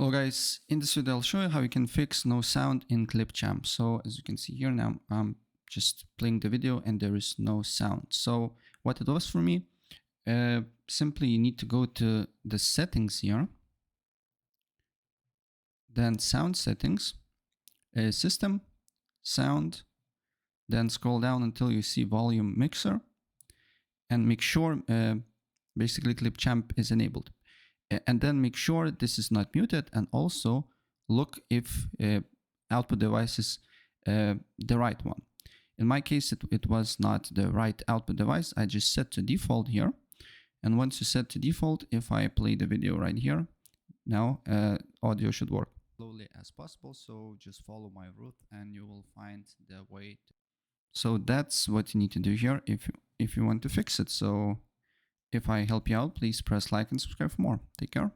Hello guys, in this video I'll show you how you can fix no sound in Clipchamp. So as you can see here now, I'm just playing the video and there is no sound. So what it does for me, simply you need to go to the settings here, then sound settings, system, sound, then scroll down until you see volume mixer and make sure basically Clipchamp is enabled. And then make sure this is not muted, and also look if output device is the right one. In my case, it was not the right output device. I just set to default here. And once you set to default, if I play the video right here, now audio should work slowly as possible. So just follow my route and you will find the way. So that's what you need to do here if you want to fix it. So if I help you out, please press like and subscribe for more. Take care.